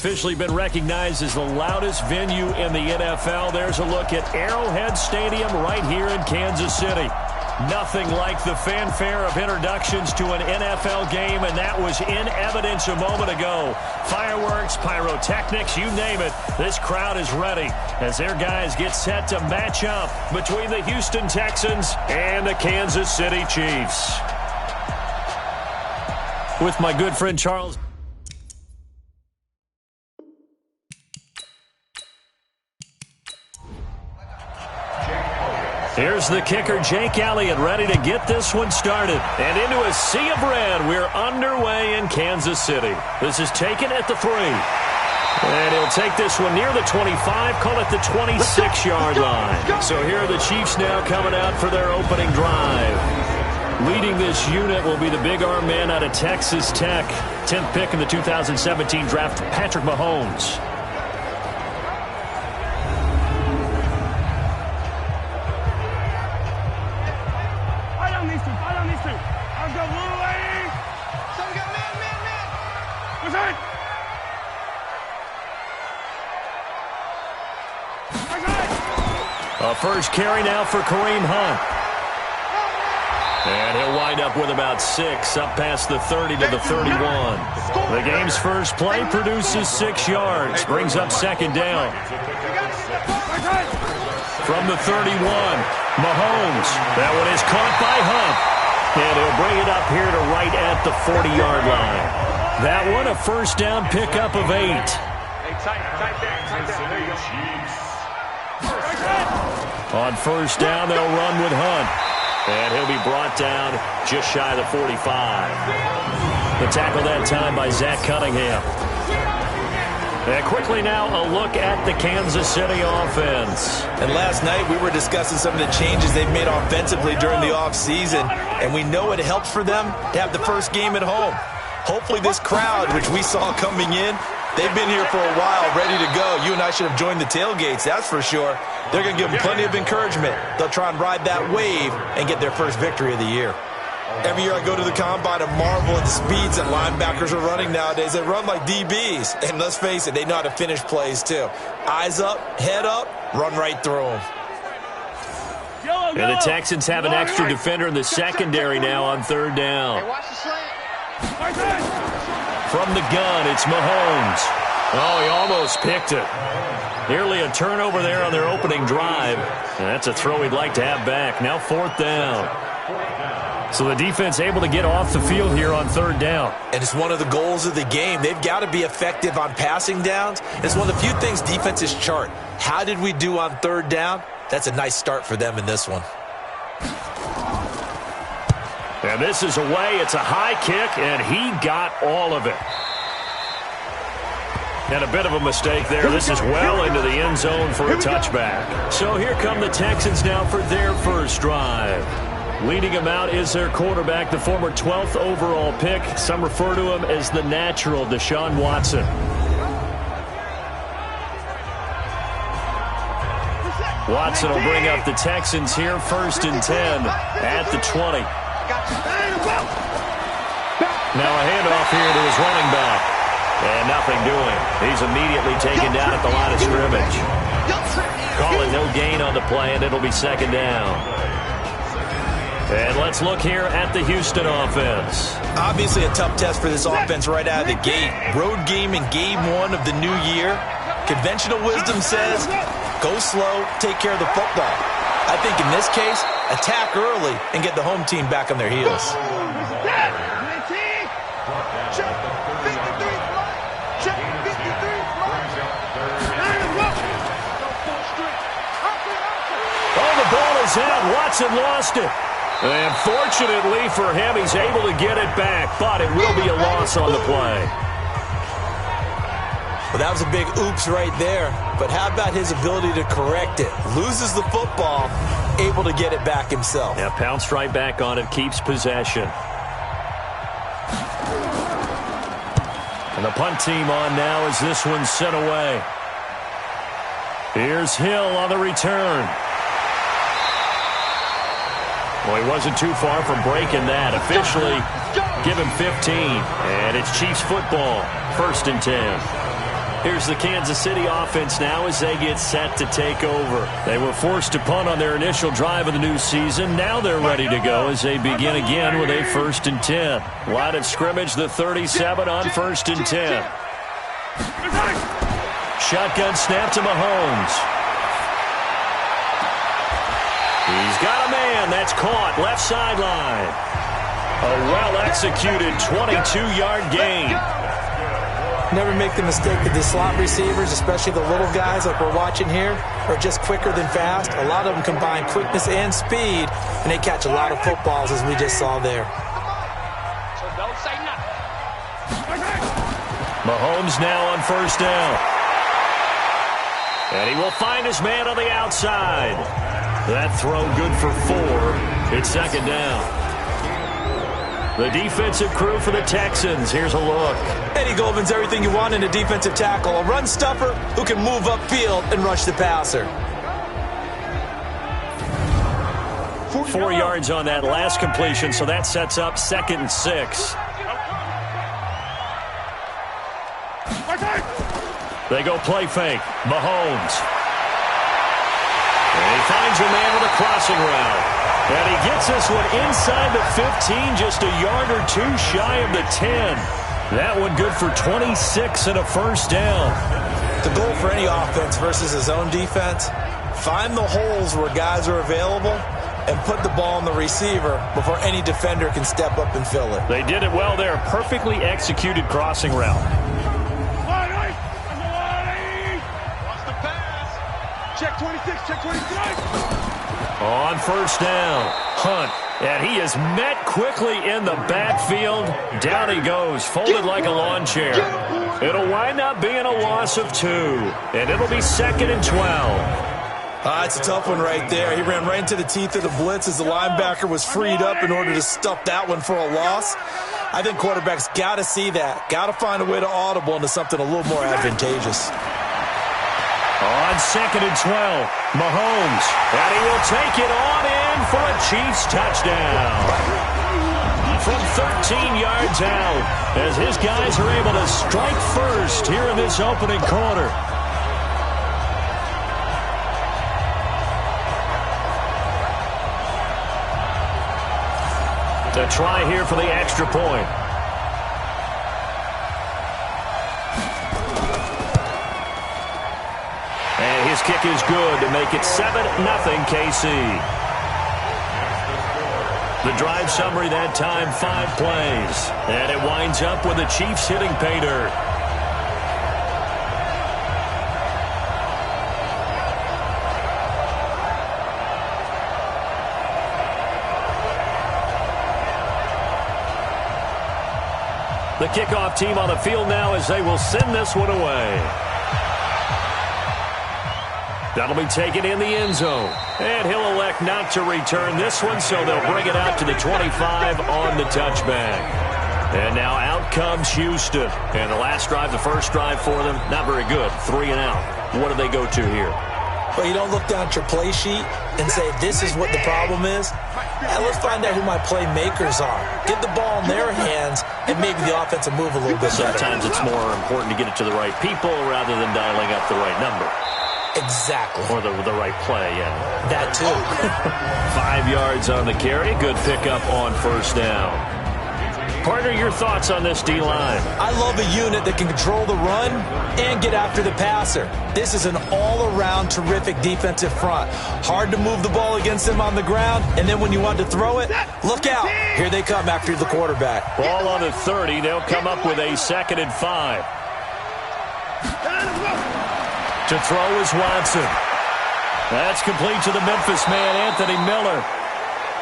officially been recognized as the loudest venue in the NFL. There's a look at Arrowhead Stadium right here in Kansas City. Nothing like the fanfare of introductions to an NFL game, and that was in evidence a moment ago. Fireworks, pyrotechnics, you name it. This crowd is ready as their guys get set to match up between the Houston Texans and the Kansas City Chiefs. With my good friend Charles. Here's the kicker, Jake Elliott, ready to get this one started. And into a sea of red, we're underway in Kansas City. This is taken at the 3. And he'll take this one near the 25, call it the 26-yard line. So here are the Chiefs now coming out for their opening drive. Leading this unit will be the big arm man out of Texas Tech. 10th pick in the 2017 draft, Patrick Mahomes. A first carry now for Kareem Hunt. And he'll wind up with about 6, up past the 30 to the 31. The game's first play produces 6 yards, brings up second down. From the 31, Mahomes. That one is caught by Hunt. And he'll bring it up here to right at the 40-yard line. That one a first down pickup of 8. On first down, they'll run with Hunt. And he'll be brought down just shy of the 45. The tackle that time by Zach Cunningham. And quickly now, a look at the Kansas City offense. And last night, we were discussing some of the changes they've made offensively during the offseason. And we know it helps for them to have the first game at home. Hopefully this crowd, which we saw coming in, they've been here for a while, ready to go. You and I should have joined the tailgates, that's for sure. They're going to give them plenty of encouragement. They'll try and ride that wave and get their first victory of the year. Every year I go to the combine and marvel at the speeds that linebackers are running nowadays. They run like DBs. And let's face it, they know how to finish plays too. Eyes up, head up, run right through them. And the Texans have an extra defender in the secondary now on third down. From the gun, it's Mahomes. Oh, he almost picked it. Nearly a turnover there on their opening drive. And that's a throw he'd like to have back. Now fourth down. So the defense able to get off the field here on third down. And it's one of the goals of the game. They've got to be effective on passing downs. It's one of the few things defenses chart. How did we do on third down? That's a nice start for them in this one. And this is away. It's a high kick, and he got all of it. And a bit of a mistake there. This is well into the end zone for a touchback. So here come the Texans now for their first drive. Leading them out is their quarterback, the former 12th overall pick. Some refer to him as the natural, Deshaun Watson. Watson will bring up the Texans here, 1st and 10 at the 20. Now a handoff here to his running back. And nothing doing. He's immediately taken down at the line of scrimmage. Calling no gain on the play, and it'll be second down. And let's look here at the Houston offense. Obviously a tough test for this offense right out of the gate. Road game in game 1 of the new year. Conventional wisdom says, go slow, take care of the football. I think in this case, attack early and get the home team back on their heels. Ball is out. Watson lost it. And fortunately for him, he's able to get it back, but it will be a loss on the play. Well, that was a big oops right there, but how about his ability to correct it? Loses the football, able to get it back himself. Yeah, pounced right back on it, keeps possession. And the punt team on now as this one's sent away. Here's Hill on the return. Well, he wasn't too far from breaking that. Officially, give him 15. And it's Chiefs football, 1st and 10. Here's the Kansas City offense now as they get set to take over. They were forced to punt on their initial drive of the new season. Now they're ready to go as they begin again with a 1st and 10. Line of scrimmage, the 37 on 1st and 10. Shotgun snap to Mahomes. He's got a man. That's caught. Left sideline. A well-executed 22-yard gain. Never make the mistake that the slot receivers, especially the little guys like we're watching here, are just quicker than fast. A lot of them combine quickness and speed, and they catch a lot of footballs, as we just saw there. So don't say nothing. Mahomes now on 1st down. And he will find his man on the outside. That throw good for 4. It's 2nd down. The defensive crew for the Texans. Here's a look. Eddie Goldman's everything you want in a defensive tackle. A run stuffer who can move upfield and rush the passer. 4 yards on that last completion, so that sets up 2nd and 6. They go play fake. Mahomes. And he finds a man with a crossing route. And he gets this one inside the 15, just a yard or 2 shy of the 10. That one good for 26 and a 1st down. The goal for any offense versus his own defense, find the holes where guys are available and put the ball on the receiver before any defender can step up and fill it. They did it well there. Perfectly executed crossing route. Check 26, check 26. On 1st down, Hunt. And he is met quickly in the backfield. Down he goes, folded like a lawn chair. It'll wind up being a loss of 2. And it'll be 2nd and 12. It's a tough one right there. He ran right into the teeth of the blitz as the linebacker was freed up in order to stuff that one for a loss. I think quarterbacks got to see that. Got to find a way to audible into something a little more advantageous. On 2nd and 12, Mahomes. And he will take it on in for a Chiefs touchdown. From 13 yards out, as his guys are able to strike first here in this opening quarter. To try here for the extra point. And his kick is good to make it 7-0 KC. The drive summary that time, 5 plays. And it winds up with the Chiefs hitting pay dirt. The kickoff team on the field now as they will send this one away. That'll be taken in the end zone. And he'll elect not to return this one, so they'll bring it out to the 25 on the touchback. And now out comes Houston. And the last drive, the first drive for them, not very good. 3 and out. What do they go to here? Well, you don't look down at your play sheet and say, this is what the problem is. Let's find out who my playmakers are. Get the ball in their hands, and maybe the offense will move a little bit better. Sometimes it's more important to get it to the right people rather than dialing up the right number. Exactly. Or the right play, yeah. That too. 5 yards on the carry. Good pickup on first down. Partner, your thoughts on this D-line? I love a unit that can control the run and get after the passer. This is an all-around terrific defensive front. Hard to move the ball against them on the ground, and then when you want to throw it, look out. Here they come after the quarterback. Ball on the 30. They'll come up with a 2nd and 5. To throw is Watson. That's complete to the Memphis man, Anthony Miller.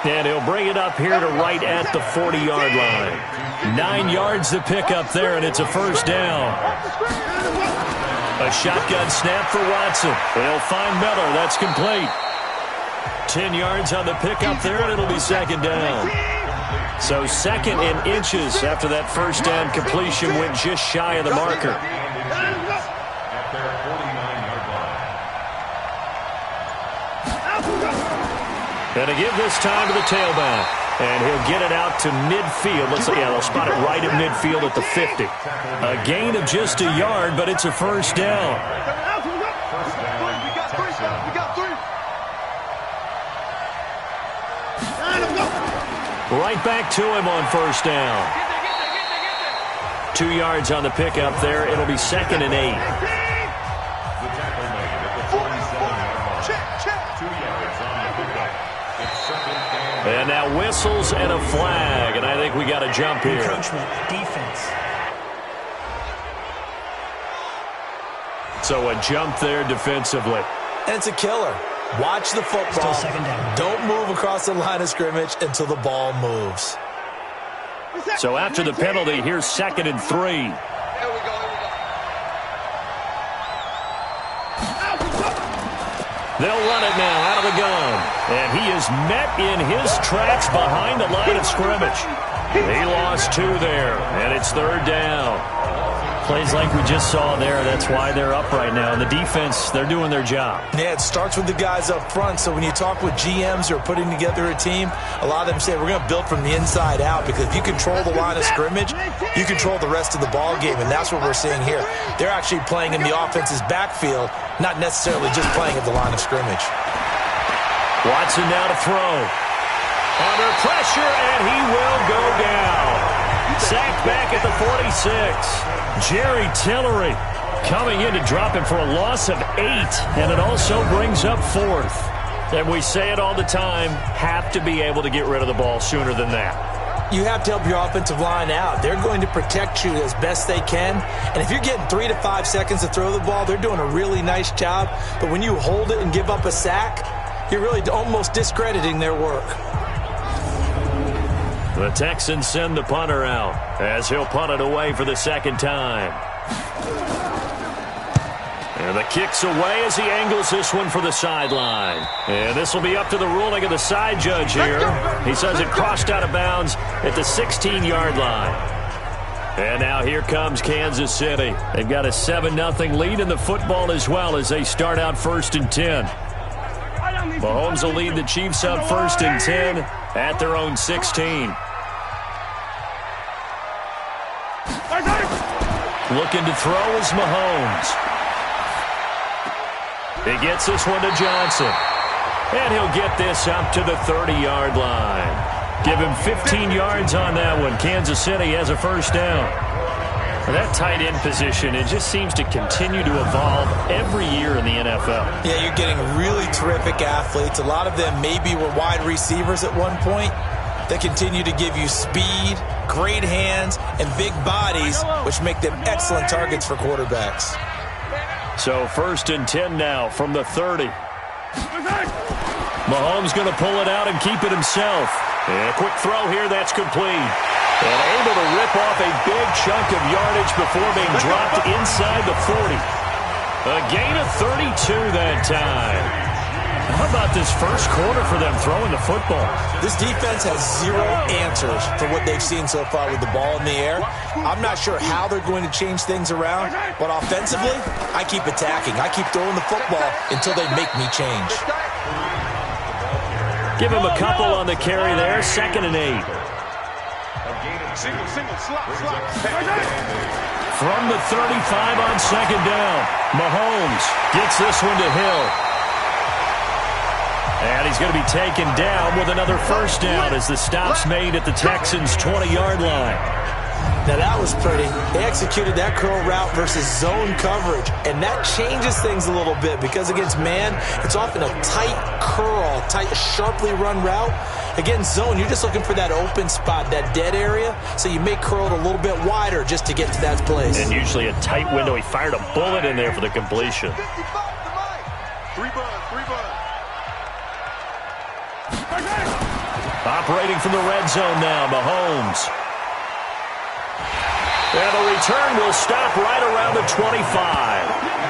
And he'll bring it up here to right at the 40-yard line. 9 yards to pick up there, and it's a first down. A shotgun snap for Watson. They'll find Miller. That's complete. 10 yards on the pickup there, and it'll be 2nd down. So 2nd and inches after that first down completion went just shy of the marker. And to give this time to the tailback. And he'll get it out to midfield. Let's see, yeah, they'll spot it right at midfield at the 50. A gain of just a yard, but it's a first down. Right back to him on first down. 2 yards on the pickup there. It'll be 2nd and 8. And now whistles and a flag, and I think we got a jump here. Encroachment, defense. So a jump there defensively. And it's a killer. Watch the football. Still 2nd down. Don't move across the line of scrimmage until the ball moves. So after the penalty, here's 2nd and 3. Here we go. They'll run it now out of the gun. And he is met in his tracks behind the line of scrimmage. He lost 2 there, and it's 3rd down. Plays like we just saw there. That's why they're up right now. And the defense, they're doing their job. Yeah, it starts with the guys up front. So when you talk with GMs who are putting together a team, a lot of them say we're going to build from the inside out, because if you control the line of scrimmage, you control the rest of the ball game, and that's what we're seeing here. They're actually playing in the offense's backfield, not necessarily just playing at the line of scrimmage. Watson now to throw. Under pressure, and he will go down. Sacked back at the 46. Jerry Tillery coming in to drop him for a loss of 8, and it also brings up 4th. And we say it all the time, have to be able to get rid of the ball sooner than that. You have to help your offensive line out. They're going to protect you as best they can. And if you're getting 3 to 5 seconds to throw the ball, they're doing a really nice job. But when you hold it and give up a sack, you're really almost discrediting their work. The Texans send the punter out as he'll punt it away for the 2nd time. And the kick's away as he angles this one for the sideline. And this will be up to the ruling of the side judge here. He says it crossed out of bounds at the 16-yard line. And now here comes Kansas City. They've got a 7-0 lead in the football as well as they start out 1st and 10. Mahomes will lead the Chiefs up 1st and 10 at their own 16. Looking to throw is Mahomes. He gets this one to Johnson. And he'll get this up to the 30-yard line. Give him 15 yards on that one. Kansas City has a first down. That tight end position, it just seems to continue to evolve every year in the NFL. Yeah, you're getting really terrific athletes. A lot of them maybe were wide receivers at one point. They continue to give you speed, great hands, and big bodies, which make them excellent targets for quarterbacks. So 1st and 10 now from the 30. Mahomes going to pull it out and keep it himself. And a quick throw here, that's complete. And able to rip off a big chunk of yardage before being dropped inside the 40. A gain of 32 that time. How about this first quarter for them throwing the football? This defense has 0 answers for what they've seen so far with the ball in the air. I'm not sure how they're going to change things around, but offensively, I keep attacking. I keep throwing the football until they make me change. Give him a couple on the carry there, 2nd and 8. Single, slot. From the 35 on 2nd down, Mahomes gets this one to Hill. And he's going to be taken down with another first down as the stop's made at the Texans' 20-yard line. Now that was pretty. They executed that curl route versus zone coverage, and that changes things a little bit because against man, it's often a tight curl, tight, sharply run route. Against zone, you're just looking for that open spot, that dead area, so you may curl it a little bit wider just to get to that place. And usually a tight window. He fired a bullet in there for the completion. 3 buds. Operating from the red zone now, Mahomes. And the return will stop right around the 25.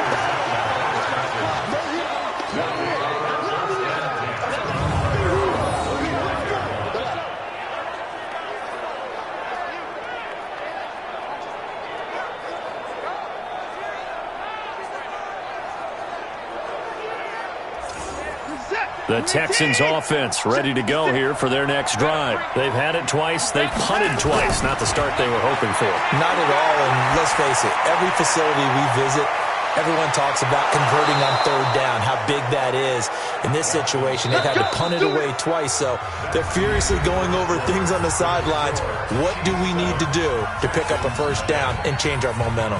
Set. The Texans offense ready to go here for their next drive. They've had it twice. They've punted twice. Not the start they were hoping for. Not at all, and let's face it, every facility we visit, everyone talks about converting on third down, how big that is. In this situation, they've had to punt it away twice, so they're furiously going over things on the sidelines. What do we need to do to pick up a first down and change our momentum?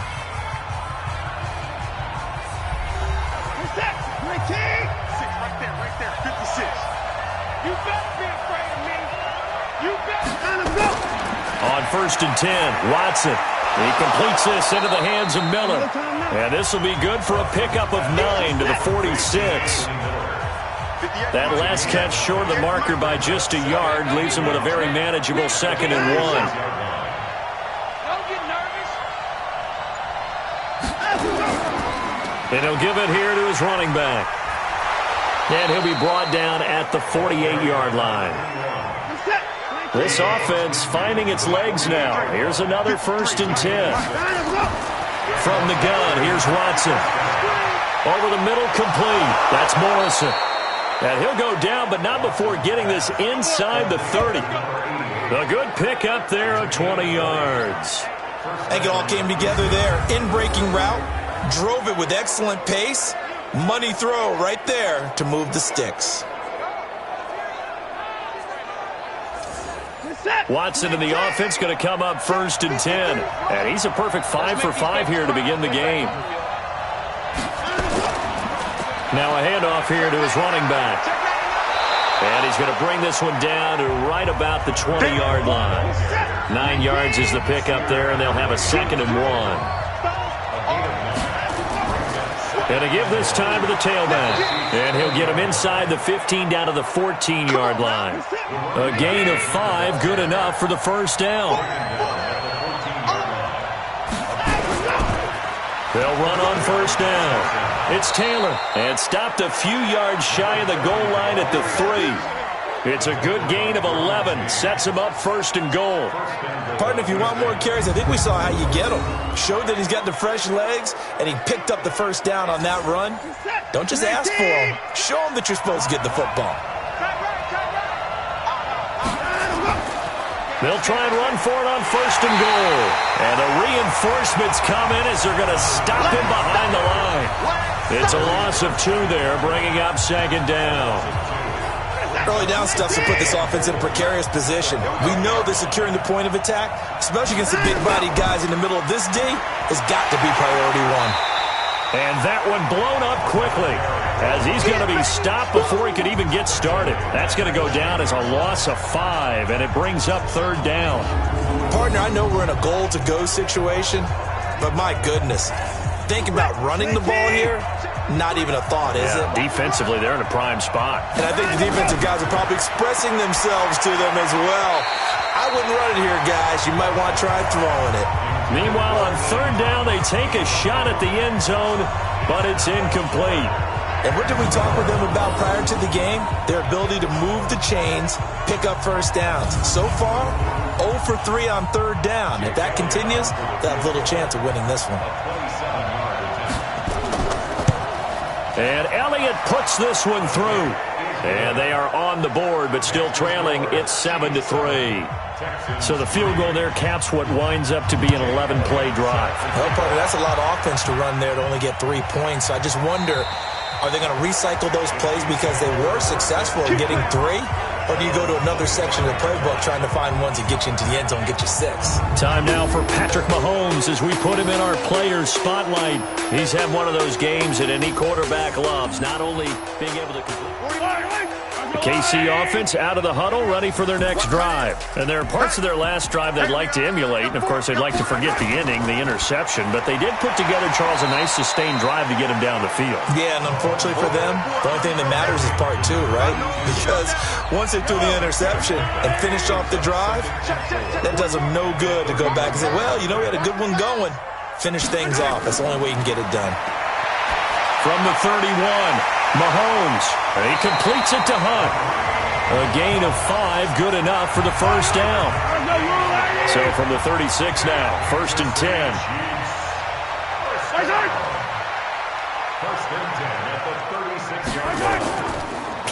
On 1st and 10, Watson. He completes this into the hands of Miller. And this will be good for a pickup of 9 to the 46. That last catch short of the marker by just a yard leaves him with a very manageable 2nd and 1. And he'll give it here to his running back. And he'll be brought down at the 48-yard line. This offense finding its legs now. Here's another 1st and 10. From the gun, here's Watson. Over the middle, complete. That's Morrison. And he'll go down, but not before getting this inside the 30. A good pick up there of 20 yards. I think it all came together there. In-breaking route, drove it with excellent pace. Money throw right there to move the sticks. Watson in the offense going to come up 1st and 10. And he's a perfect 5 for 5 here to begin the game. Now a handoff here to his running back. And he's going to bring this one down to right about the 20-yard line. 9 yards is the pickup there, and they'll have a 2nd and 1. And to give this time to the tailback. And he'll get him inside the 15 down to the 14-yard line. A gain of 5, good enough for the first down. They'll run on 1st down. It's Taylor. And stopped a few yards shy of the goal line at the 3. It's a good gain of 11. Sets him up 1st and goal. Partner, if you want more carries, I think we saw how you get him. Showed that he's got the fresh legs, and he picked up the first down on that run. Don't just ask for him. Show him that you're supposed to get the football. They'll try and run for it on 1st and goal. And the reinforcements come in as they're going to stop him behind the line. It's a loss of 2 there, bringing up 2nd down. Early down stuff to put this offense in a precarious position. We know that securing the point of attack, especially against the big-bodied guys in the middle of this D, has got to be priority 1. And that one blown up quickly as he's going to be stopped before he could even get started. That's going to go down as a loss of 5, and it brings up 3rd down. Partner, I know we're in a goal-to-go situation, but my goodness, think about running the ball here. Not even a thought, is it? Defensively, they're in a prime spot. And I think the defensive guys are probably expressing themselves to them as well. I wouldn't run it here, guys. You might want to try throwing it. Meanwhile, on 3rd down, they take a shot at the end zone, but it's incomplete. And what did we talk with them about prior to the game? Their ability to move the chains, pick up first downs. So far, 0 for 3 on 3rd down. If that continues, they have little chance of winning this one. And Elliott puts this one through. And they are on the board, but still trailing. It's 7-3. So the field goal there caps what winds up to be an 11-play drive. Well, partner, that's a lot of offense to run there to only get 3 points. I just wonder, are they going to recycle those plays because they were successful in getting 3? Or do you go to another section of the playbook trying to find ones that get you into the end zone and get you 6? Time now for Patrick Mahomes as we put him in our players' spotlight. He's had one of those games that any quarterback loves, not only being able to complete. The KC offense out of the huddle, ready for their next drive. And there are parts of their last drive they'd like to emulate. And, of course, they'd like to forget the inning, the interception. But they did put together, Charles, a nice sustained drive to get him down the field. Yeah, and unfortunately for them, the only thing that matters is part 2, right? Because once they threw the interception and finished off the drive, that does them no good to go back and say, well, you know, we had a good one going. Finish things off. That's the only way you can get it done. From the 31, Mahomes. And he completes it to Hunt. A gain of 5, good enough for the first down. So from the 36 now, 1st and 10.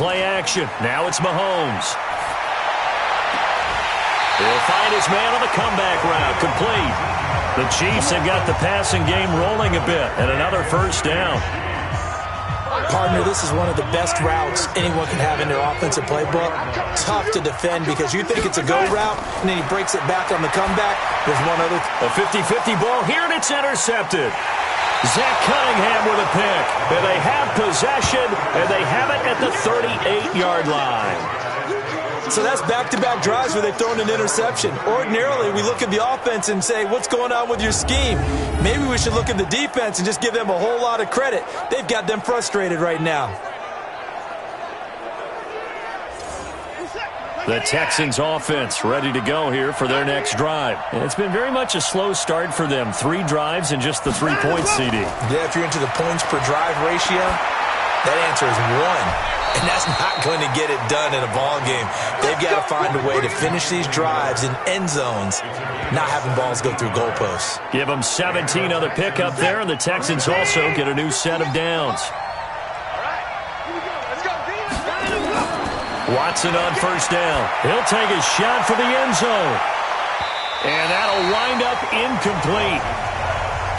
play action. Now it's Mahomes. He'll find his man on the comeback route. Complete. The Chiefs have got the passing game rolling a bit, and another first down. Partner, this is one of the best routes anyone can have in their offensive playbook. Tough to defend because you think it's a go route, and then he breaks it back on the comeback. There's one other. A 50-50 ball here, and it's intercepted. Zach Cunningham with a pick. And they have possession, and they have it at the 38-yard line. So that's back-to-back drives where they've thrown an interception. Ordinarily, we look at the offense and say, what's going on with your scheme? Maybe we should look at the defense and just give them a whole lot of credit. They've got them frustrated right now. The Texans offense ready to go here for their next drive. And it's been very much a slow start for them. 3 drives and just the 3 points, CD. Yeah, if you're into the points per drive ratio, that answer is 1. And that's not going to get it done in a ball game. They've got to find a way to finish these drives in end zones, not having balls go through goalposts. Give them 17 on the pickup there, and the Texans also get a new set of downs. Watson on first down. He'll take a shot for the end zone. And that'll wind up incomplete.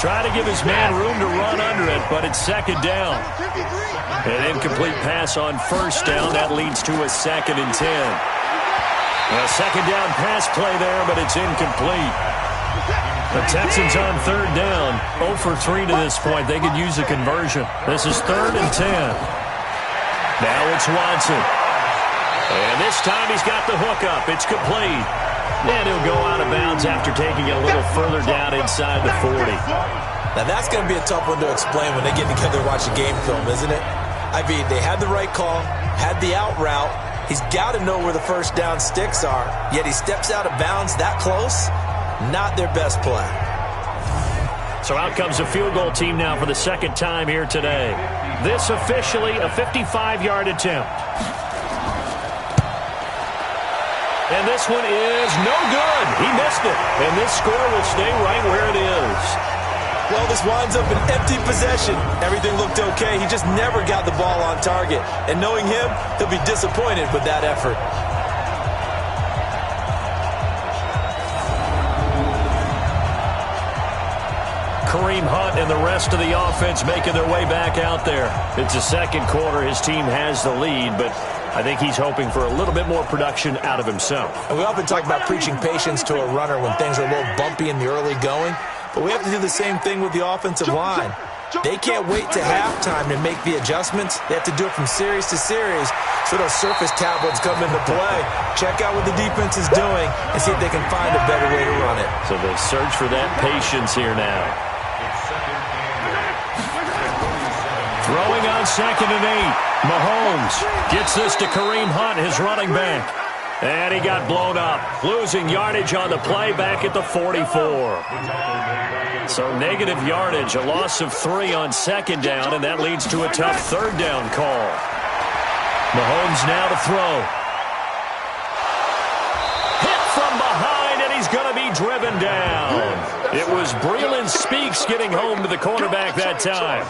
Try to give his man room to run under it, but it's second down. An incomplete pass on first down. That leads to a 2nd and 10. A second down pass play there, but it's incomplete. The Texans on third down. 0 for 3 to this point. They could use a conversion. This is 3rd and 10. Now it's Watson. And this time he's got the hook up. It's complete. And he'll go out of bounds after taking it a little further down inside the 40. Now that's going to be a tough one to explain when they get together and watch the game film, isn't it? I mean, they had the right call, had the out route. He's got to know where the first down sticks are, yet he steps out of bounds that close. Not their best play. So out comes a field goal team now for the second time here today. This officially a 55-yard attempt. And this one is no good. He missed it. And this score will stay right where it is. Well, this winds up an empty possession. Everything looked okay. He just never got the ball on target. And knowing him, he'll be disappointed with that effort. Kareem Hunt and the rest of the offense making their way back out there. It's the second quarter. His team has the lead, but I think he's hoping for a little bit more production out of himself. And we often talk about preaching patience to a runner when things are a little bumpy in the early going, but we have to do the same thing with the offensive line. They can't wait to halftime to make the adjustments. They have to do it from series to series so those surface tablets come into play. Check out what the defense is doing and see if they can find a better way to run it. So they search for that patience here now. Throwing on 2nd and 8. Mahomes gets this to Kareem Hunt, his running back. And he got blown up, losing yardage on the play back at the 44. So negative yardage, a loss of 3 on 2nd down, and that leads to a tough 3rd down call. Mahomes now to throw. Hit from behind, and he's going to be driven down. It was Breeland Speaks getting home to the quarterback that time.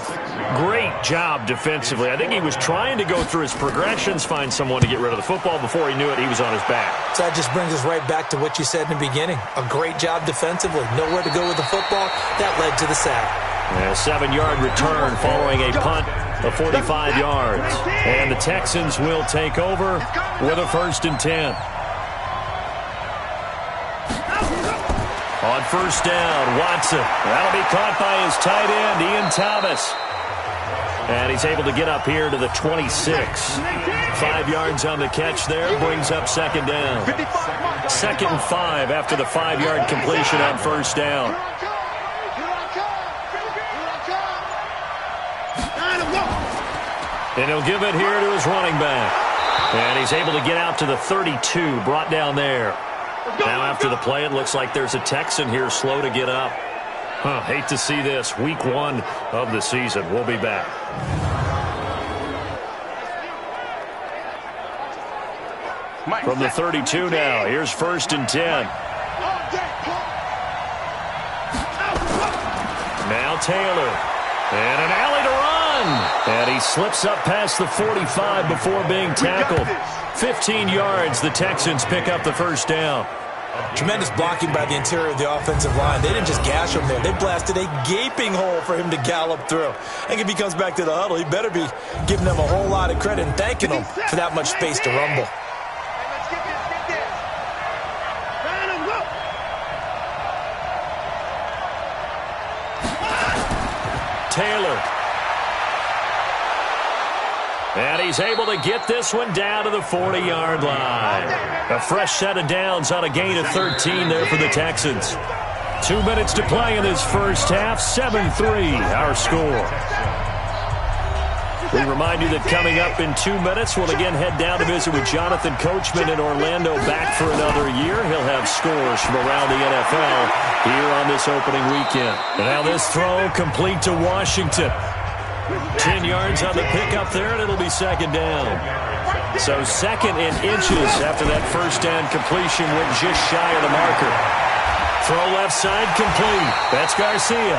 Great job defensively. I think he was trying to go through his progressions, find someone to get rid of the football. Before he knew it, he was on his back. So that just brings us right back to what you said in the beginning. A great job defensively. Nowhere to go with the football. That led to the sack. A 7-yard return following a punt of 45 yards. And the Texans will take over with a 1st and 10. On first down, Watson. That'll be caught by his tight end, Ian Thomas. And he's able to get up here to the 26. 5 yards on the catch there, brings up 2nd down. 2nd and 5 after the 5-yard completion on first down. And he'll give it here to his running back. And he's able to get out to the 32, brought down there. Now after the play, it looks like there's a Texan here slow to get up. Hate to see this. Week 1 of the season. We'll be back. From the 32 now, here's 1st and 10. Now Taylor. And an alley to run. And he slips up past the 45 before being tackled. 15 yards, the Texans pick up the first down. Tremendous blocking by the interior of the offensive line. They didn't just gash him there. They blasted a gaping hole for him to gallop through. I think if he comes back to the huddle, he better be giving them a whole lot of credit and thanking them for that much space to rumble. Taylor. And he's able to get this one down to the 40-yard line. A fresh set of downs on a gain of 13 there for the Texans. 2 minutes to play in this first half. 7-3 our score. We remind you that coming up in 2 minutes, we'll again head down to visit with Jonathan Coachman in Orlando, back for another year. He'll have scores from around the NFL here on this opening weekend. And now this throw complete to Washington. 10 yards on the pickup there, and it'll be second down. So second in inches after that first down completion went just shy of the marker. Throw left side complete. That's Garcia.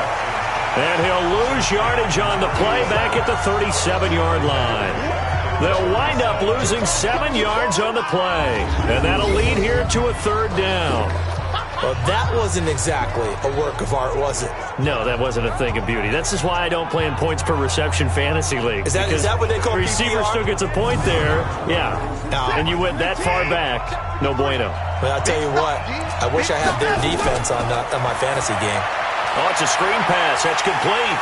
And he'll lose yardage on the play back at the 37-yard line. They'll wind up losing 7 yards on the play. And that'll lead here to a third down. Well, that wasn't exactly a work of art, was it? No, that wasn't a thing of beauty. That's just why I don't play in points per reception fantasy league. Is that what they call receiver PPR? still gets a point there. Yeah. And you went that far back. No bueno. Well, I'll tell you what. I wish I had their defense on my fantasy game. Oh, it's a screen pass. That's complete.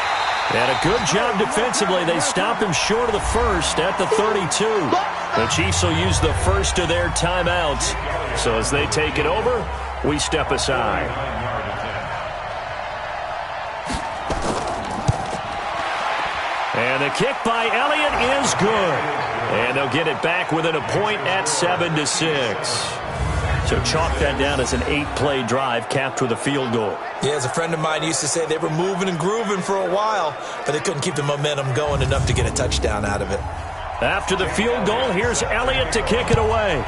And a good job defensively. They stop him short of the first at the 32. The Chiefs will use the first of their timeouts. So as they take it over, we step aside. And the kick by Elliott is good. And they'll get it back within a point at 7-6. So chalk that down as an 8-play drive capped with a field goal. Yeah, as a friend of mine used to say, they were moving and grooving for a while, but they couldn't keep the momentum going enough to get a touchdown out of it. After the field goal, here's Elliott to kick it away.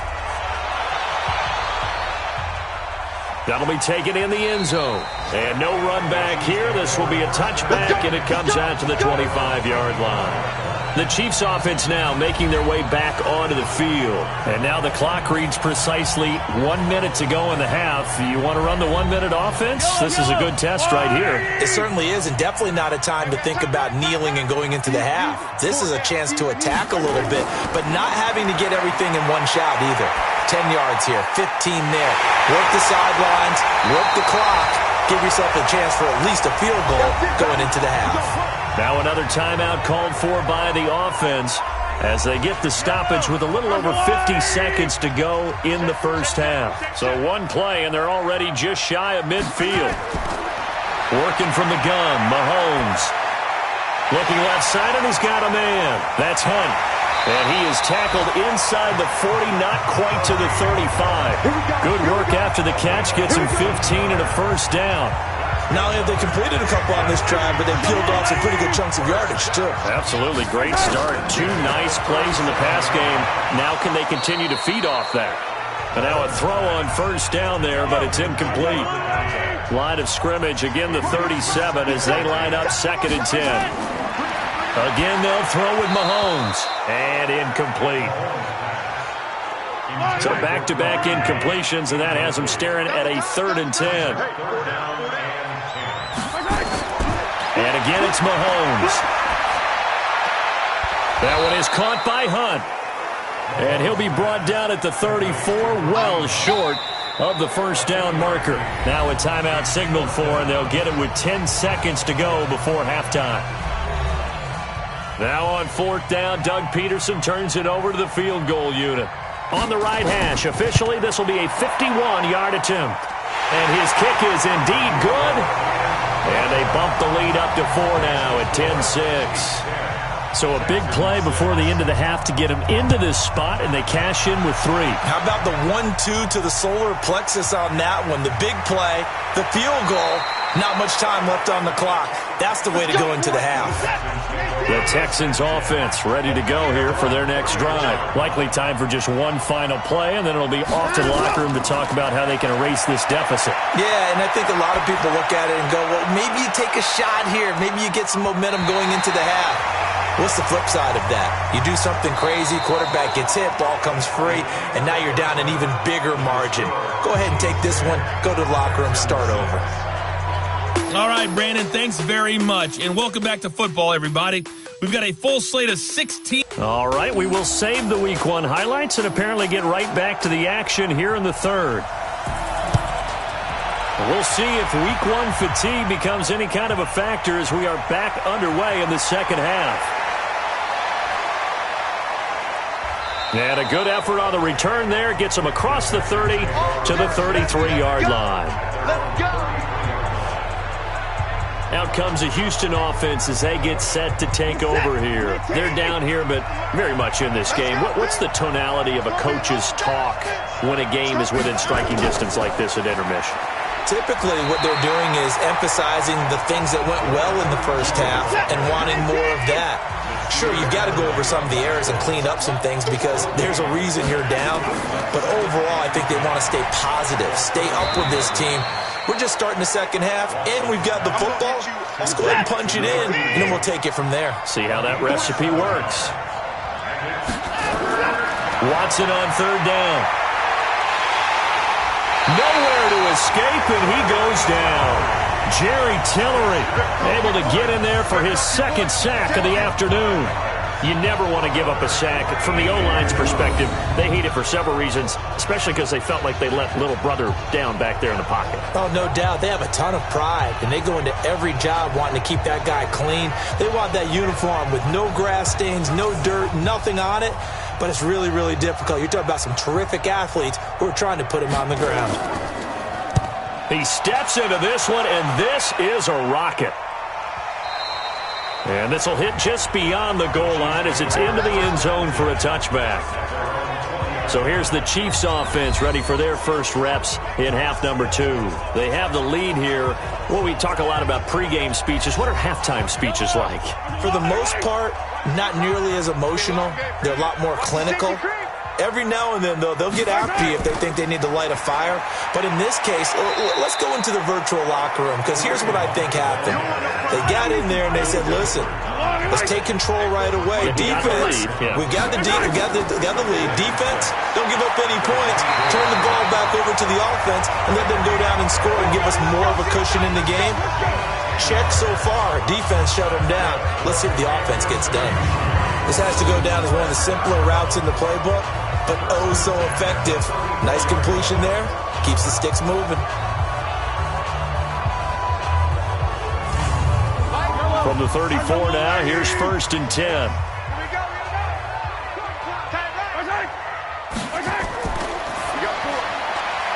That'll be taken in the end zone. And no run back here. This will be a touchback, and it comes out to the 25-yard line. The Chiefs offense now making their way back onto the field. And now the clock reads precisely 1 minute to go in the half. You want to run the 1 minute offense? This is a good test right here. It certainly is, and definitely not a time to think about kneeling and going into the half. This is a chance to attack a little bit, but not having to get everything in one shot either. 10 yards here, 15 there. Work the sidelines, work the clock. Give yourself a chance for at least a field goal going into the half. Now another timeout called for by the offense as they get the stoppage with a little over 50 seconds to go in the first half. So one play, and they're already just shy of midfield. Working from the gun, Mahomes. Looking left side, and he's got a man. That's Hunt. And he is tackled inside the 40, not quite to the 35. Good work after the catch, gets him 15 and a first down. Not only have they completed a couple on this drive, but they peeled off some pretty good chunks of yardage, too. Absolutely. Great start. 2 nice plays in the pass game. Now can they continue to feed off that? And now a throw on first down there, but it's incomplete. Line of scrimmage, again the 37 as they line up 2nd and 10. Again, they'll throw with Mahomes. And incomplete. So back-to-back incompletions, and that has them staring at a 3rd and 10. And again, it's Mahomes. That one is caught by Hunt. And he'll be brought down at the 34, well short of the first down marker. Now a timeout signaled for, and they'll get it with 10 seconds to go before halftime. Now on 4th down, Doug Peterson turns it over to the field goal unit. On the right hash, officially this will be a 51-yard attempt. And his kick is indeed good. And they bump the lead up to 4 now at 10-6. So a big play before the end of the half to get him into this spot, and they cash in with 3. How about the 1-2 to the solar plexus on that one? The big play, the field goal, not much time left on the clock. That's the way to go into the half. The Texans offense ready to go here for their next drive. Likely time for just one final play, and then it'll be off to the locker room to talk about how they can erase this deficit. Yeah, and I think a lot of people look at it and go, well, maybe you take a shot here. Maybe you get some momentum going into the half. What's the flip side of that? You do something crazy, quarterback gets hit, ball comes free, and now you're down an even bigger margin. Go ahead and take this one, go to the locker room, start over. All right, Brandon, thanks very much. And welcome back to football, everybody. We've got a full slate of 16. All right, we will save the Week 1 highlights and apparently get right back to the action here in the third. We'll see if Week 1 fatigue becomes any kind of a factor as we are back underway in the second half. And a good effort on the return there. Gets them across the 30 to the 33-yard line. Let's go. Out comes the Houston offense as they get set to take over here. They're down here, but very much in this game. What's the tonality of a coach's talk when a game is within striking distance like this at intermission? Typically, what they're doing is emphasizing the things that went well in the first half and wanting more of that. Sure, you've got to go over some of the errors and clean up some things because there's a reason you're down. But overall, I think they want to stay positive, stay up with this team. We're just starting the second half, and we've got the football. Let's go ahead and punch it in, and then we'll take it from there. See how that recipe works. Watson on third down. Nowhere to escape, and he goes down. Jerry Tillery able to get in there for his second sack of the afternoon. You never want to give up a sack. From the O-line's perspective, they hate it for several reasons, especially because they felt like they let little brother down back there in the pocket. Oh, no doubt. They have a ton of pride, and they go into every job wanting to keep that guy clean. They want that uniform with no grass stains, no dirt, nothing on it, but it's really, really difficult. You're talking about some terrific athletes who are trying to put him on the ground. He steps into this one, and this is a rocket. And this will hit just beyond the goal line as it's into the end zone for a touchback. So here's the Chiefs offense ready for their first reps in half number 2. They have the lead here. Well, we talk a lot about pregame speeches. What are halftime speeches like? For the most part, not nearly as emotional. They're a lot more clinical. Every now and then, though, they'll get after you if they think they need to light a fire. But in this case, let's go into the virtual locker room, because here's what I think happened. They got in there and they said, listen, let's take control right away. Defense, we got the lead. Defense, don't give up any points. Turn the ball back over to the offense and let them go down and score and give us more of a cushion in the game. Check so far. Defense shut them down. Let's see if the offense gets done. This has to go down as one of the simpler routes in the playbook, but oh so effective. Nice completion there. Keeps the sticks moving. From the 34 now, here's 1st and 10.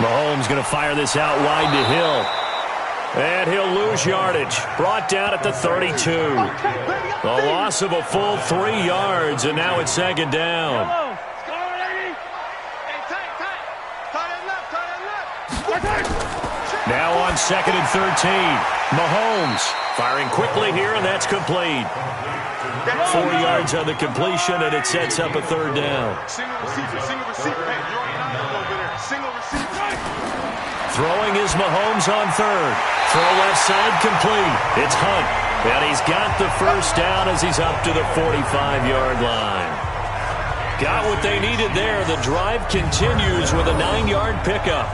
Mahomes going to fire this out wide to Hill. And he'll lose yardage. Brought down at the 32. The loss of a full 3 yards, and now it's 2nd down. Now on 2nd and 13. Mahomes firing quickly here, and that's complete. 4 yards on the completion, and it sets up a 3rd down. Single receiver. Hey, you're over there. Single receiver. Throwing is Mahomes on 3rd. Throw left side complete. It's Hunt. And he's got the first down as he's up to the 45-yard line. Got what they needed there. The drive continues with a 9-yard pickup.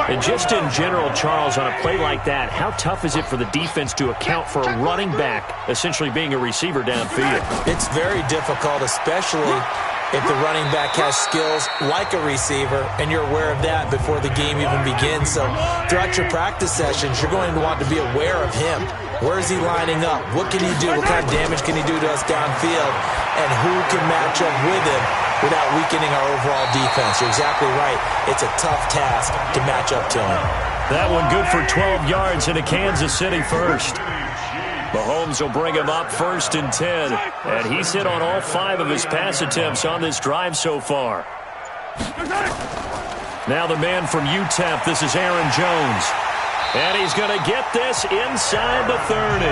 And just in general, Charles, on a play like that, how tough is it for the defense to account for a running back essentially being a receiver downfield? It's very difficult, especially if the running back has skills like a receiver, and you're aware of that before the game even begins. So throughout your practice sessions, you're going to want to be aware of him. Where is he lining up? What can he do? What kind of damage can he do to us downfield? And who can match up with him without weakening our overall defense? You're exactly right. It's a tough task to match up to him. That one good for 12 yards into Kansas City first. Mahomes will bring him up 1st and 10. And he's hit on all 5 of his pass attempts on this drive so far. Now the man from UTEP, this is Aaron Jones. And he's going to get this inside the 30.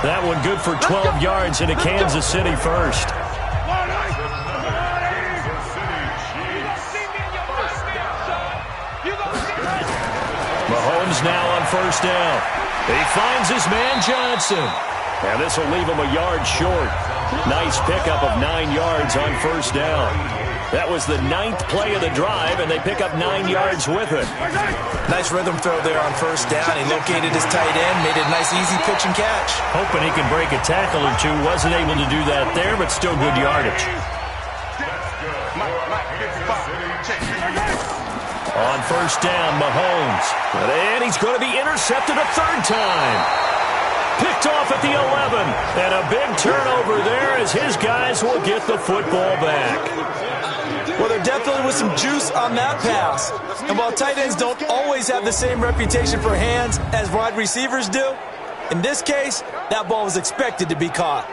That one good for 12 yards into Kansas City first. Mahomes now on 1st down. He finds his man Johnson. And this will leave him a yard short. Nice pickup of 9 yards on first down. That was the 9th play of the drive, and they pick up 9 yards with it. Nice rhythm throw there on first down. He located his tight end, made it a nice easy pitch and catch. Hoping he can break a tackle or two. Wasn't able to do that there, but still good yardage. On first down, Mahomes. And he's going to be intercepted a third time. Picked off at the 11. And a big turnover there as his guys will get the football back. Well, there definitely was some juice on that pass. And while tight ends don't always have the same reputation for hands as wide receivers do, in this case, that ball was expected to be caught.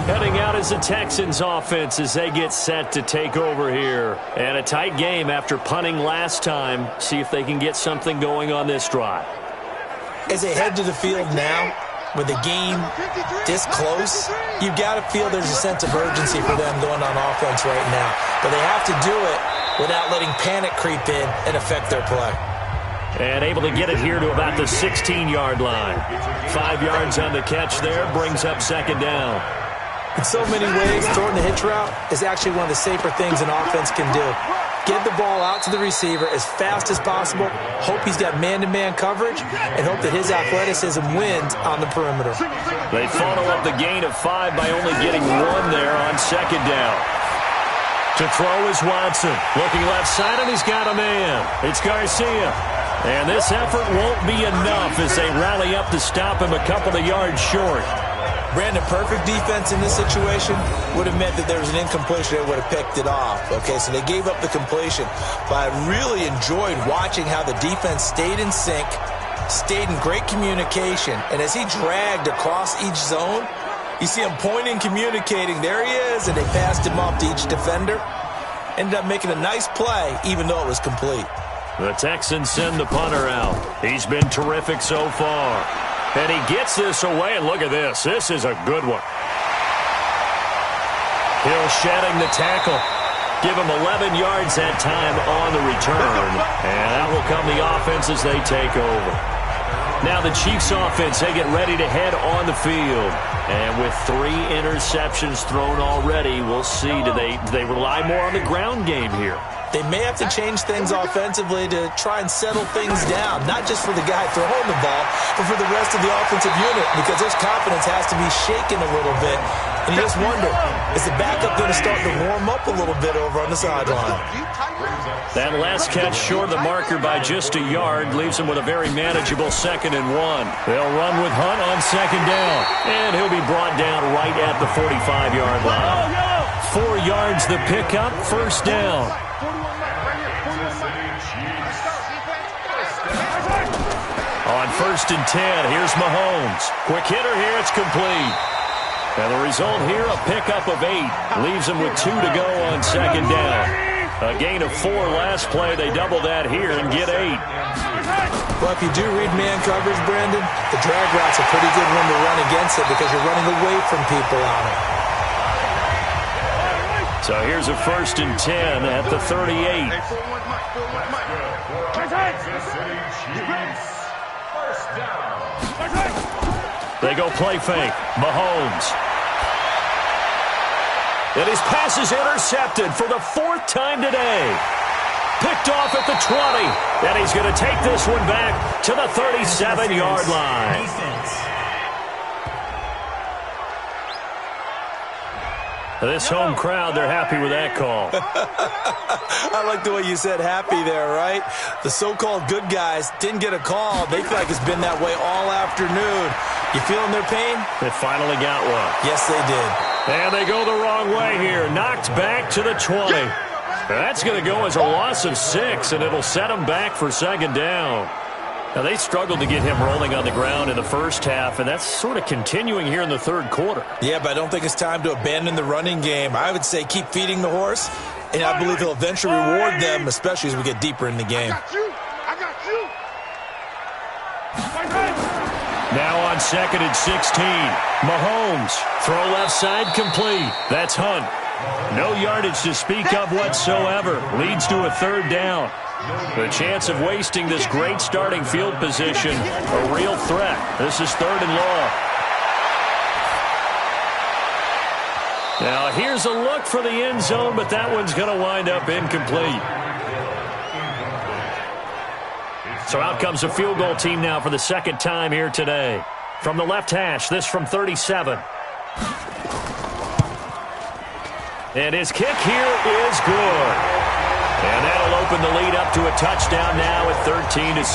Heading out is the Texans offense as they get set to take over here. And a tight game after punting last time. See if they can get something going on this drive. As they head to the field now, with the game this close, you've got to feel there's a sense of urgency for them going on offense right now. But they have to do it without letting panic creep in and affect their play. And able to get it here to about the 16-yard line. 5 yards on the catch there, brings up second down. In so many ways, throwing the hitch route is actually one of the safer things an offense can do. Get the ball out to the receiver as fast as possible, hope he's got man-to-man coverage, and hope that his athleticism wins on the perimeter. They follow up the gain of 5 by only getting 1 there on second down. To throw is Watson. Looking left side, and he's got a man. It's Garcia. And this effort won't be enough as they rally up to stop him a couple of yards short. Brandon, perfect defense in this situation would have meant that there was an incompletion that would have picked it off. Okay, so they gave up the completion. But I really enjoyed watching how the defense stayed in sync, stayed in great communication. And as he dragged across each zone, you see him pointing, communicating. There he is, and they passed him off to each defender. Ended up making a nice play, even though it was complete. The Texans send the punter out. He's been terrific so far. And he gets this away, and look at this. This is a good one. Hill shedding the tackle. Give him 11 yards that time on the return. And that will come the offense as they take over. Now the Chiefs offense, they get ready to head on the field. And with 3 interceptions thrown already, we'll see. Do they rely more on the ground game here? They may have to change things offensively to try and settle things down, not just for the guy throwing the ball, but for the rest of the offensive unit, because his confidence has to be shaken a little bit. And you just wonder, is the backup going to start to warm up a little bit over on the sideline? That last catch short of the marker by just a yard leaves him with a very manageable 2nd and 1. They'll run with Hunt on second down, and he'll be brought down right at the 45-yard line. 4 yards the pickup, first down. On 1st and 10, here's Mahomes. Quick hitter here, it's complete. And the result here, a pickup of 8. Leaves him with 2 to go on second down. A gain of 4 last play. They double that here and get 8. Well, if you do read man coverage, Brandon, the drag route's a pretty good one to run against it because you're running away from people on it. So here's a 1st and 10 at the 38. They go play fake. Mahomes. And his pass is intercepted for the 4th time today. Picked off at the 20. And he's going to take this one back to the 37-yard line. This home crowd, they're happy with that call. I like the way you said happy there, right? The so-called good guys didn't get a call. They feel like it's been that way all afternoon. You feeling their pain? They finally got one. Yes, they did. And they go the wrong way here. Knocked back to the 20. That's going to go as a loss of 6, and it'll set them back for second down. Now, they struggled to get him rolling on the ground in the first half, and that's sort of continuing here in the third quarter. Yeah, but I don't think it's time to abandon the running game. I would say keep feeding the horse, and I believe he'll eventually reward them, especially as we get deeper in the game. I got you. Now on 2nd and 16. Mahomes. Throw left side complete. That's Hunt. No yardage to speak of whatsoever. Leads to a third down. The chance of wasting this great starting field position, a real threat. This is 3rd and long. Now here's a look for the end zone, but that one's going to wind up incomplete. So out comes a field goal team now for the second time here today. From the left hash, this from 37. And his kick here is good. And that'll open the lead up to a touchdown now at 13-6.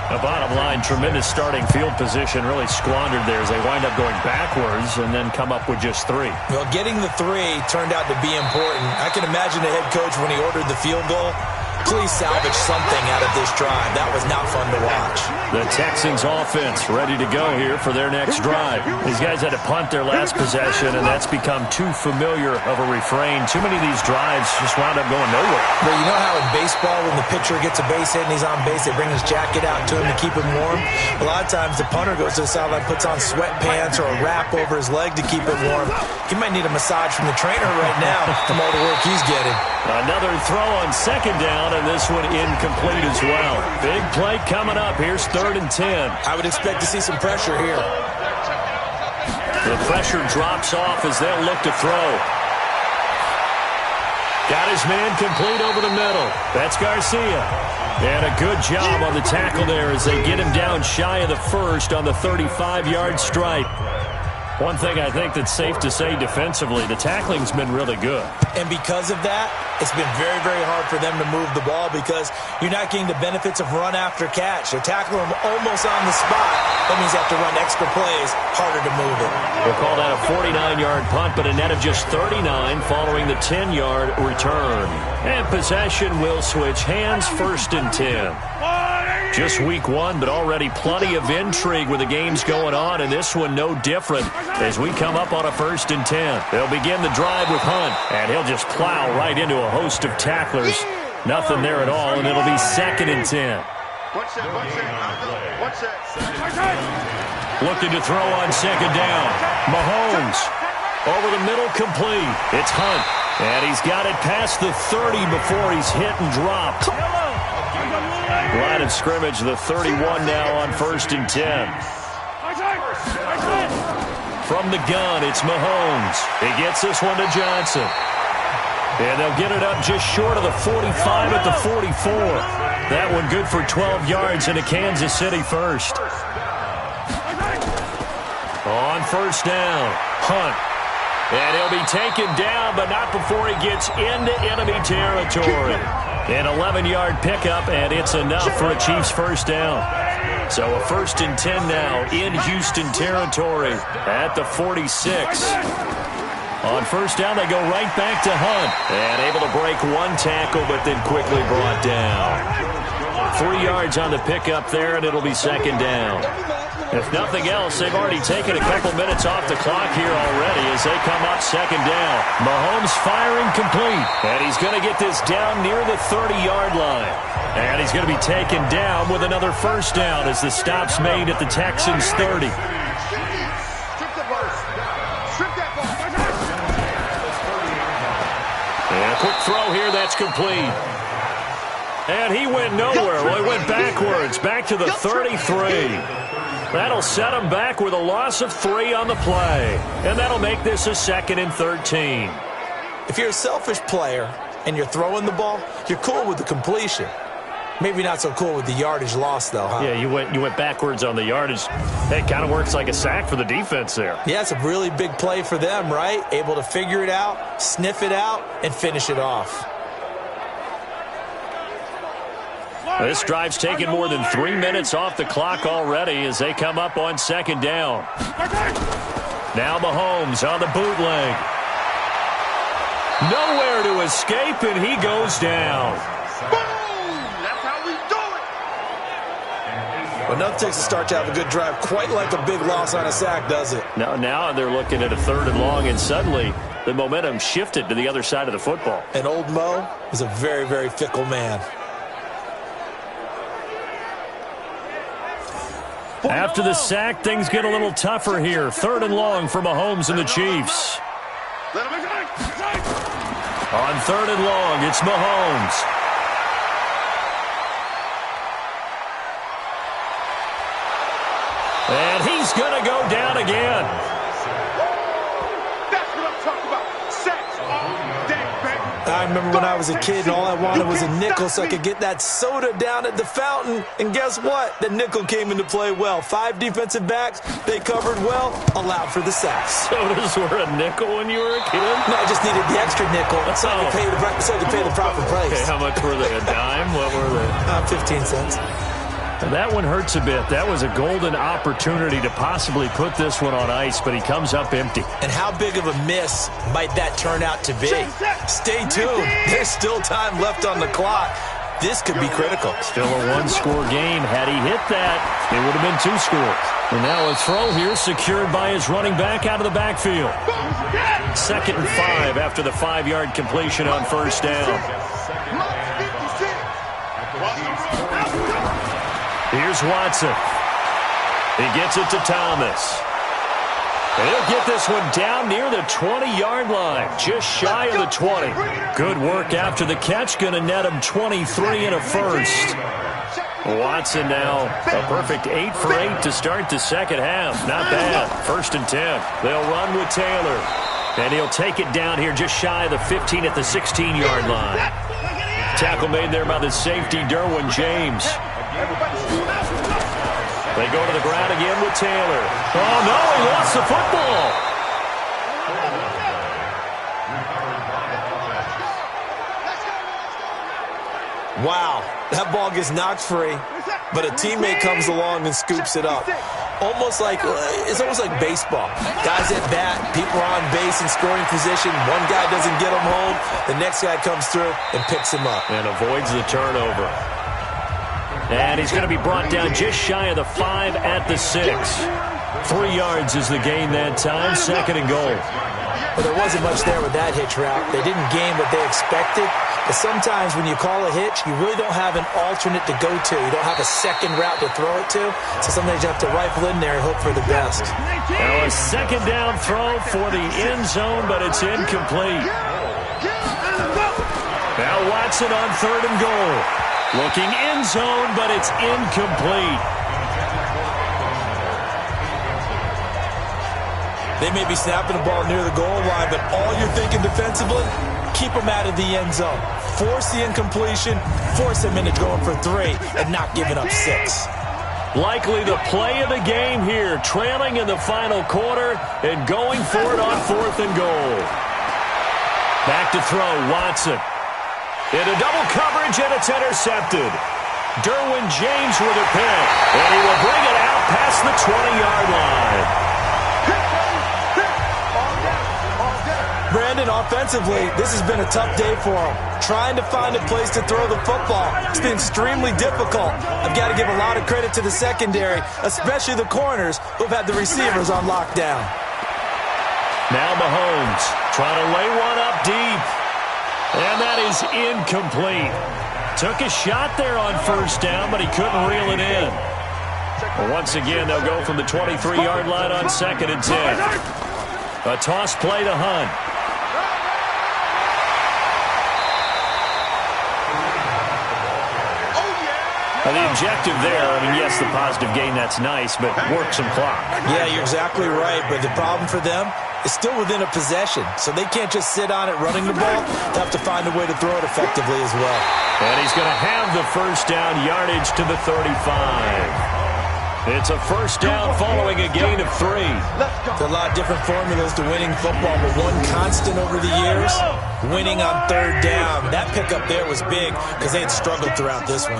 The bottom line, tremendous starting field position, really squandered there as they wind up going backwards and then come up with just 3. Well, getting the 3 turned out to be important. I can imagine the head coach when he ordered the field goal. Please salvage something out of this drive. That was not fun to watch. The Texans offense ready to go here for their next drive. These guys had to punt their last possession, and that's become too familiar of a refrain. Too many of these drives just wound up going nowhere. But you know how in baseball, when the pitcher gets a base hit and he's on base, they bring his jacket out to him to keep him warm? A lot of times the punter goes to the sideline, puts on sweatpants or a wrap over his leg to keep it warm. He might need a massage from the trainer right now from all the work he's getting. Another throw on 2nd down, and this one incomplete as well. Big play coming up. Here's 3rd and 10. I would expect to see some pressure here. The pressure drops off as they'll look to throw. Got his man complete over the middle. That's Garcia. And a good job on the tackle there as they get him down shy of the first on the 35-yard stripe. One thing I think that's safe to say defensively, the tackling's been really good. And because of that, it's been very, very hard for them to move the ball because you're not getting the benefits of run after catch. They're tackling them almost on the spot. That means they have to run extra plays, harder to move it. We'll call that a 49-yard punt, but a net of just 39 following the 10-yard return. And possession will switch hands, 1st and 10. Just week 1, but already plenty of intrigue with the games going on, and this one no different as we come up on a 1st and 10. They'll begin the drive with Hunt, and he'll just plow right into a host of tacklers. Nothing there at all, and it'll be 2nd and 10. Looking to throw on 2nd down. Mahomes over the middle, complete. It's Hunt, and he's got it past the 30 before he's hit and dropped. Line of scrimmage, the 31 now on 1st and 10. From the gun, it's Mahomes. He gets this one to Johnson. And they'll get it up just short of the 45 at the 44. That one good for 12 yards into Kansas City first. On 1st down, Hunt. And he'll be taken down, but not before he gets into enemy territory. An 11-yard pickup, and it's enough for a Chiefs 1st down. So a 1st and 10 now in Houston territory at the 46. On 1st down, they go right back to Hunt. And able to break one tackle, but then quickly brought down. 3 yards on the pickup there, and it'll be 2nd down. If nothing else, they've already taken a couple minutes off the clock here already as they come up 2nd down. Mahomes firing complete, and he's going to get this down near the 30-yard line. And he's going to be taken down with another 1st down as the stop's made at the Texans' 30. And a quick throw here, that's complete. And he went nowhere. Well, he went backwards, back to the 33. That'll set him back with a loss of 3 on the play. And that'll make this a 2nd and 13. If you're a selfish player and you're throwing the ball, you're cool with the completion. Maybe not so cool with the yardage loss, though, huh? Yeah, you went backwards on the yardage. It kind of works like a sack for the defense there. Yeah, it's a really big play for them, right? Able to figure it out, sniff it out, and finish it off. This drive's taken more than 3 minutes off the clock already as they come up on 2nd down. Now Mahomes on the bootleg. Nowhere to escape, and he goes down. That's how we do it. Well, nothing takes a start to have a good drive quite like a big loss on a sack, does it? Now they're looking at a 3rd and long, and suddenly the momentum shifted to the other side of the football. And old Mo is a very, very fickle man. After the sack, things get a little tougher here. 3rd and long for Mahomes and the Chiefs. On 3rd and long, it's Mahomes. And he's going to go down again. That's what I'm talking about. Sacks all day, baby. I remember when I was a kid and all I wanted was a nickel so I could get that soda down at the fountain. And guess what? The nickel came into play well. 5 defensive backs, they covered well, allowed for the sacks. Sodas were a nickel when you were a kid? No, I just needed the extra nickel so I could pay the proper price. Okay, how much were they? A dime? What were they? 15 cents. That one hurts a bit. That was a golden opportunity to possibly put this one on ice, but he comes up empty. And how big of a miss might that turn out to be? Stay tuned. There's still time left on the clock. This could be critical. Still a 1-score game. Had he hit that, it would have been 2 scores. And now a throw here secured by his running back out of the backfield. 2nd and 5 after the 5-yard completion on 1st down. Here's Watson. He gets it to Thomas. And he'll get this one down near the 20-yard line, just shy of the 20. Good work after the catch, going to net him 23 and a first. Watson now a perfect 8 for 8 to start the second half. Not bad. 1st and 10. They'll run with Taylor. And he'll take it down here just shy of the 15 at the 16-yard line. Tackle made there by the safety, Derwin James. They go to the ground again with Taylor. Oh, no, he lost the football. Wow, that ball gets knocked free, but a teammate comes along and scoops it up. It's almost like baseball. Guys at bat, people are on base in scoring position. One guy doesn't get him home. The next guy comes through and picks him up. And avoids the turnover. And he's going to be brought down just shy of the 5 at the 6. 3 yards is the gain that time. 2nd and goal. Well, there wasn't much there with that hitch route. They didn't gain what they expected. But sometimes when you call a hitch, you really don't have an alternate to go to. You don't have a second route to throw it to. So sometimes you have to rifle in there and hope for the best. Now a 2nd down throw for the end zone, but it's incomplete. Now Watson on 3rd and goal. Looking end zone, but it's incomplete. They may be snapping the ball near the goal line, but all you're thinking defensively, keep them out of the end zone. Force the incompletion, force them into going for 3, and not giving up 6. Likely the play of the game here, trailing in the final quarter and going for it on 4th and goal. Back to throw, Watson. Into double coverage, and it's intercepted. Derwin James with a pick, and he will bring it out past the 20-yard line. Brandon, offensively, this has been a tough day for him. Trying to find a place to throw the football. It's been extremely difficult. I've got to give a lot of credit to the secondary, especially the corners who've had the receivers on lockdown. Now Mahomes trying to lay one up deep. And that is incomplete. Took a shot there on 1st down, but he couldn't reel it in. Well, once again, they'll go from the 23-yard line on 2nd and 10. A toss play to Hunt. Well, the objective there, yes, the positive gain, that's nice, but work some clock. Yeah, you're exactly right, but the problem for them is still within a possession, so they can't just sit on it running the ball. They have to find a way to throw it effectively as well. And he's going to have the 1st down yardage to the 35. It's a 1st down following a gain of 3. There's a lot of different formulas to winning football, but one constant over the years, winning on 3rd down. That pickup there was big because they had struggled throughout this one.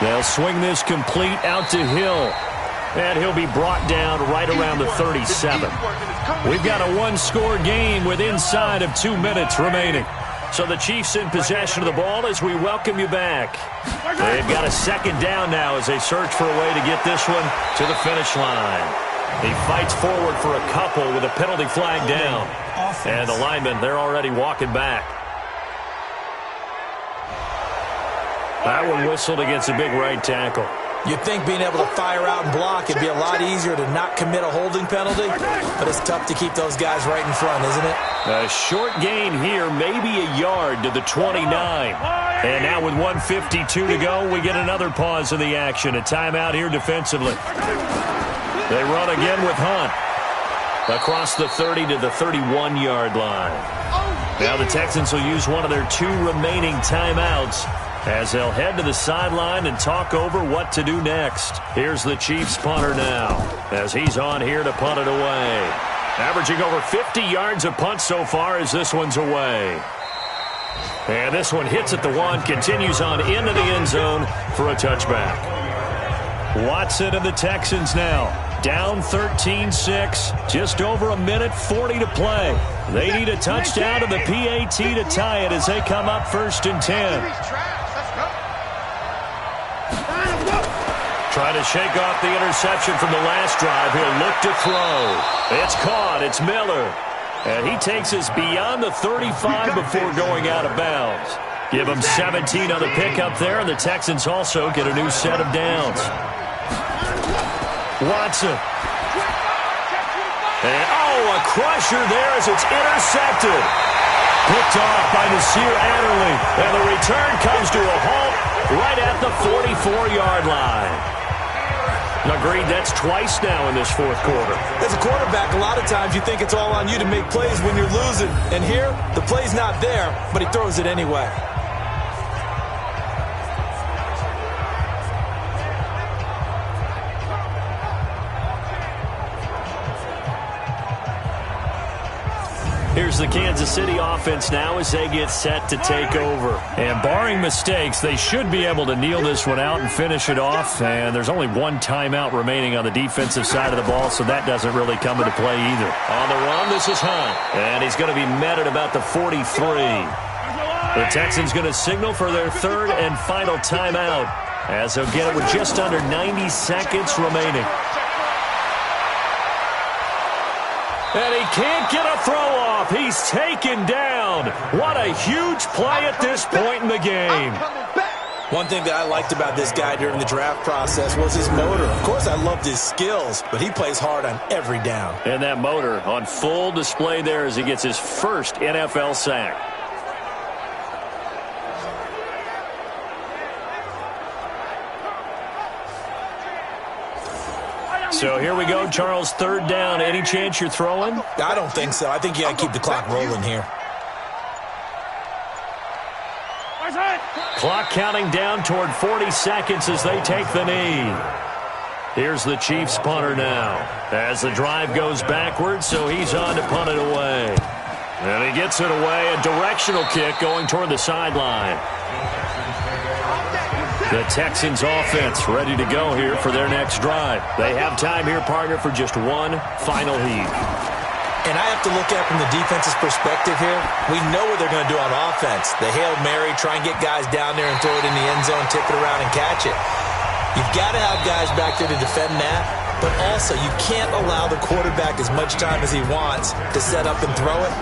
They'll swing this complete out to Hill. And he'll be brought down right around the 37. We've got a 1-score game with inside of 2 minutes remaining. So the Chiefs in possession of the ball as we welcome you back. They've got a 2nd down now as they search for a way to get this one to the finish line. He fights forward for a couple with a penalty flag down. And the linemen, they're already walking back. That one whistled against a big right tackle. You'd think being able to fire out and block, it'd be a lot easier to not commit a holding penalty, but it's tough to keep those guys right in front, isn't it? A short gain here, maybe a yard to the 29. And now with 1:52 to go, we get another pause in the action. A timeout here defensively. They run again with Hunt. Across the 30 to the 31-yard line. Now the Texans will use one of their 2 remaining timeouts as they'll head to the sideline and talk over what to do next. Here's the Chiefs punter now as he's on here to punt it away. Averaging over 50 yards a punt so far as this one's away. And this one hits at the 1, continues on into the end zone for a touchback. Watson and the Texans now down 13-6, just over a minute 40 to play. They need a touchdown to the PAT to tie it as they come up 1st and 10. Trying to shake off the interception from the last drive. He'll look to throw. It's caught. It's Miller. And he takes us beyond the 35 before going out of bounds. Give him 17 on the pickup there, and the Texans also get a new set of downs. Watson. And, a crusher there as it's intercepted. Picked off by Nasir Adderley. And the return comes to a halt right at the 44-yard line. Agreed, that's twice now in this 4th quarter. As a quarterback, a lot of times you think it's all on you to make plays when you're losing. And here, the play's not there, but he throws it anyway. Here's the Kansas City offense now as they get set to take over. And barring mistakes, they should be able to kneel this one out and finish it off. And there's only 1 timeout remaining on the defensive side of the ball, so that doesn't really come into play either. On the run, this is Hunt. And he's going to be met at about the 43. The Texans going to signal for their 3rd and final timeout as they'll get it with just under 90 seconds remaining. And he can't get a throw off. He's taken down. What a huge play at this point in the game. One thing that I liked about this guy during the draft process was his motor. Of course, I loved his skills, but he plays hard on every down. And that motor on full display there as he gets his first NFL sack. So here we go, Charles, 3rd down. Any chance you're throwing? I don't think so. I think you got to keep the clock rolling here. Clock counting down toward 40 seconds as they take the knee. Here's the Chiefs punter now as the drive goes backwards, so he's on to punt it away. And he gets it away, a directional kick going toward the sideline. The Texans offense ready to go here for their next drive. They have time here, partner, for just 1 final heave. And I have to look at from the defense's perspective here. We know what they're going to do on offense. The Hail Mary, try and get guys down there and throw it in the end zone, tip it around and catch it. You've got to have guys back there to defend that, but also you can't allow the quarterback as much time as he wants to set up and throw it.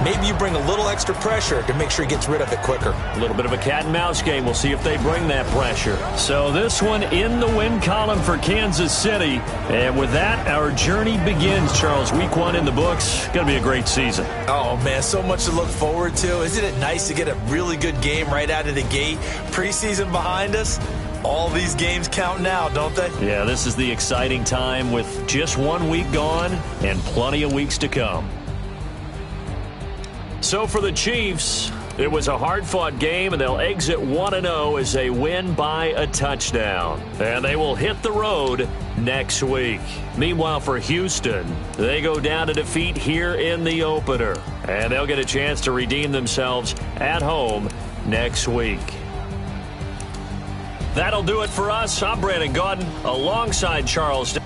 Maybe you bring a little extra pressure to make sure he gets rid of it quicker. A little bit of a cat and mouse game. We'll see if they bring that pressure. So this one in the win column for Kansas City. And with that, our journey begins, Charles. Week 1 in the books. Going to be a great season. Oh, man, so much to look forward to. Isn't it nice to get a really good game right out of the gate? Preseason behind us. All these games count now, don't they? Yeah, this is the exciting time with just 1 week gone and plenty of weeks to come. So for the Chiefs, it was a hard-fought game, and they'll exit 1-0 as they win by a touchdown. And they will hit the road next week. Meanwhile, for Houston, they go down to defeat here in the opener. And they'll get a chance to redeem themselves at home next week. That'll do it for us. I'm Brandon Gaudin alongside Charles.